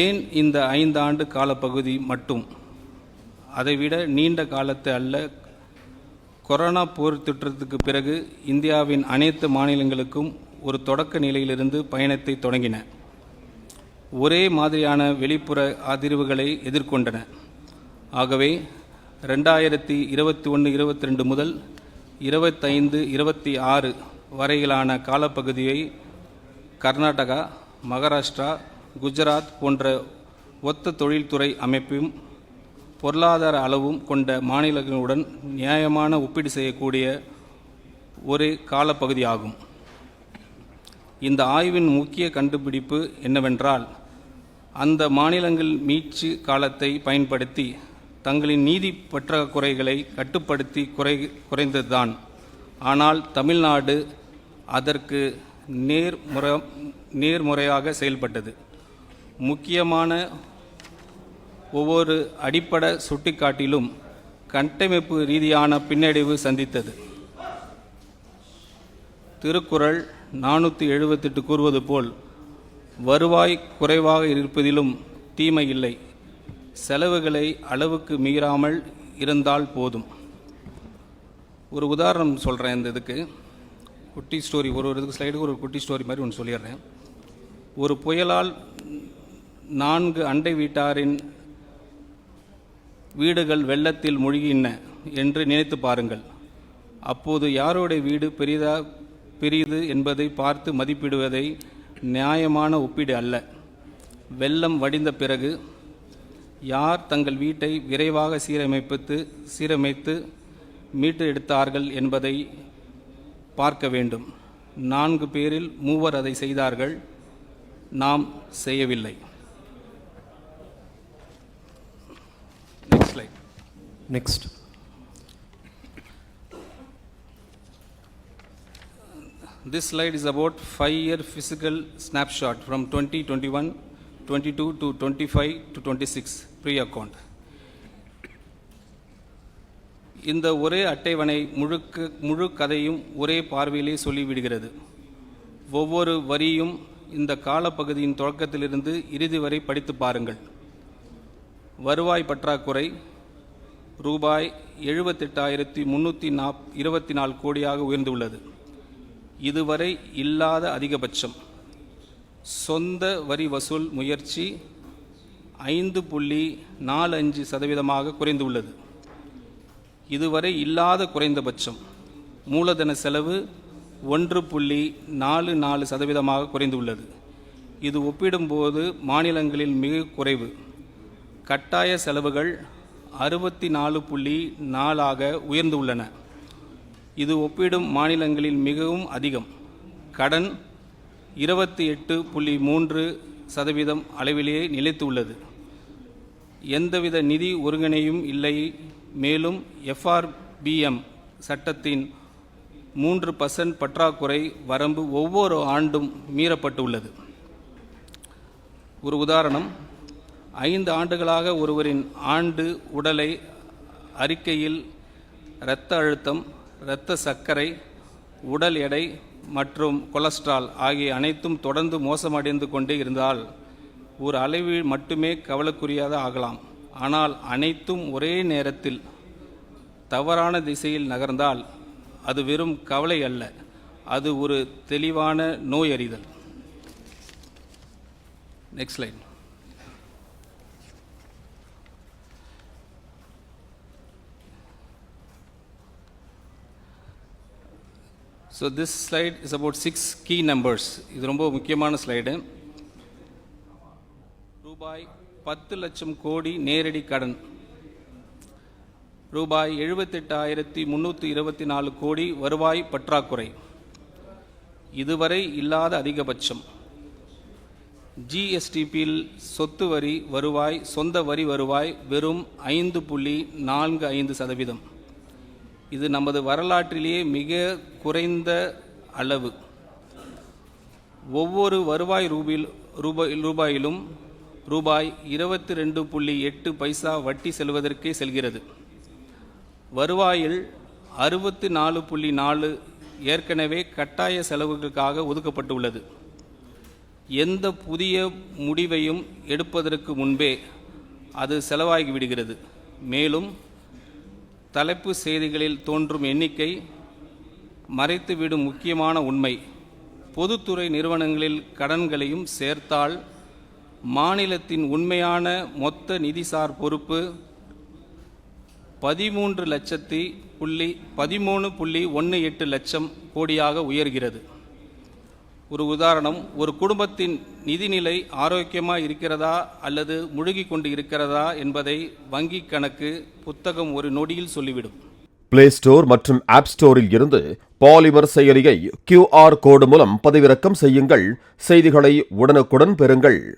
ஏன் இந்த 5 ஆண்டு காலப்பகுதி மட்டும்? அதைவிட நீண்ட காலத்து அல்ல. கொரோனா போர் தொற்றத்துக்கு பிறகு இந்தியாவின் அனைத்து மாநிலங்களுக்கும் ஒரு தொடக்க நிலையிலிருந்து பயணத்தை தொடங்கின. ஒரே மாதிரியான வெளிப்புற அதிர்வுகளை எதிர்கொண்டன. ஆகவே 2021-22 முதல் 25-26 வரையிலான காலப்பகுதியை கர்நாடகா, மகாராஷ்டிரா, குஜராத் போன்ற ஒத்த தொழில்துறை அமைப்பும் பொருளாதார அளவும் கொண்ட மாநிலங்களுடன் நியாயமான ஒப்பீடு செய்யக்கூடிய ஒரு காலப்பகுதியாகும். இந்த ஆய்வின் முக்கிய கண்டுபிடிப்பு என்னவென்றால், அந்த மாநிலங்கள் மீட்சி காலத்தை பயன்படுத்தி தங்களின் நீதி பற்றாக்குறைகளை கட்டுப்படுத்தி குறைந்ததுதான். ஆனால் தமிழ்நாடு அதற்கு நேர்முறையாக செயல்பட்டது. முக்கியமான ஒவ்வொரு அடிப்படை சுட்டிக்காட்டிலும் கட்டமைப்பு ரீதியான பின்னடைவு சந்தித்தது. திருக்குறள் 478 கூறுவது போல், வருவாய் குறைவாக இருப்பதிலும் தீமை இல்லை, செலவுகளை அளவுக்கு மீறாமல் இருந்தால் போதும். ஒரு உதாரணம் சொல்கிறேன். இந்த இதுக்கு குட்டி ஸ்டோரி, ஒரு இதுக்கு ஸ்லைடுக்கு ஒரு குட்டி ஸ்டோரி மாதிரி ஒன்று சொல்லிடுறேன். ஒரு புயலால் 4 அண்டை வீட்டாரின் வீடுகள் வெள்ளத்தில் மூழ்கின என்று நினைத்து பாருங்கள். அப்போது யாருடைய வீடு பெரியது என்பதை பார்த்து மதிப்பிடுவதை நியாயமான ஒப்பீடு அல்ல. வெள்ளம் வடிந்த பிறகு யார் தங்கள் வீட்டை விரைவாக சீரமைத்து மீட்டு எடுத்தார்கள் என்பதை பார்க்க வேண்டும். 4 பேரில் 3 அதை செய்தார்கள், நாம் செய்யவில்லை. Next. This slide is about 5-year physical snapshot from 2021, 22 to 25 to 26 pre-account. இந்த ஒரே அட்டைவணை முழு கதையும் ஒரே பார்வையிலே சொல்லிவிடுகிறது. ஒவ்வொரு வரியும் இந்த காலப்பகுதியின் தொடக்கத்திலிருந்து இறுதி வரை படித்து பாருங்கள். வருவாய் பற்றாக்குறை ரூபாய் 78,324 கோடியாக உயர்ந்துள்ளது. இதுவரை இல்லாத அதிகபட்சம். சொந்த வரி வசூல் முயற்சி 5.45% குறைந்துள்ளது. இதுவரை இல்லாத குறைந்தபட்சம். மூலதன செலவு 1.44% குறைந்துள்ளது. இது ஒப்பிடும்போது மாநிலங்களில் மிக குறைவு. கட்டாய செலவுகள் 64.4% உயர்ந்துள்ளன. இது ஒப்பிடும் மாநிலங்களில் மிகவும் அதிகம். கடன் 28.3% அளவிலேயே நிலைத்துள்ளது. எந்தவித நிதி ஒருங்கிணையும் இல்லை. மேலும் FRBM சட்டத்தின் 3% பற்றாக்குறை வரம்பு ஒவ்வொரு ஆண்டும் மீறப்பட்டுள்ளது. ஒரு உதாரணம், 5 ஆண்டுகளாக ஒருவரின் ஆண்டு உடலை அறிக்கையில் இரத்த அழுத்தம், இரத்த சர்க்கரை, உடல் எடை மற்றும் கொலஸ்ட்ரால் ஆகிய அனைத்தும் தொடர்ந்து மோசமடைந்து கொண்டே இருந்தால் ஒரு அளவு மட்டுமே கவலைக்குரியதாக ஆகலாம். ஆனால் அனைத்தும் ஒரே நேரத்தில் தவறான திசையில் நகர்ந்தால் அது வெறும் கவலை அல்ல, அது ஒரு தெளிவான நோய் அறிதல். Next slide. So this slide is about 6 key numbers. இது ரொம்ப முக்கியமான ஸ்லைடு. ரூபாய் 10 லட்சம் கோடி நேரடி கடன், ரூபாய் 78,324 கோடி வருவாய் பற்றாக்குறை, இதுவரை இல்லாத அதிகபட்சம். GSTPயில் சொத்து வரி வருவாய், சொந்த வரி வருவாய் வெறும் 5.45%. இது நமது வரலாற்றிலேயே மிக குறைந்த அளவு. ஒவ்வொரு வருவாய் ரூபாயிலும் ரூபாய் 22.8 வட்டி செல்வதற்கே செல்கிறது. வருவாயில் 64.4 ஏற்கனவே கட்டாய செலவுகளுக்காக ஒதுக்கப்பட்டுள்ளது. எந்த புதிய முடிவையும் எடுப்பதற்கு முன்பே அது செலவாகிவிடுகிறது. மேலும் தலைப்பு செய்திகளில் தோன்றும் எண்ணிக்கை மறைத்துவிடும் முக்கியமான உண்மை. பொதுத்துறை நிறுவனங்களில் கடன்களையும் சேர்த்தால் மாநிலத்தின் உண்மையான மொத்த நிதிசார் பொறுப்பு 13.18 லட்சம் கோடியாக உயர்கிறது. ஒரு உதாரணம், ஒரு குடும்பத்தின் நிதிநிலை ஆரோக்கியமாக இருக்கிறதா அல்லது முழுகி கொண்டு இருக்கிறதா என்பதை வங்கி கணக்கு புத்தகம் ஒரு நொடியில் சொல்லிவிடும். பிளே ஸ்டோர் மற்றும் ஆப் ஸ்டோரில் இருந்து பாலிமர் செயலியை QR கோடு மூலம் பதிவிறக்கம் செய்யுங்கள். செய்திகளை உடனுக்குடன் பெறுங்கள்.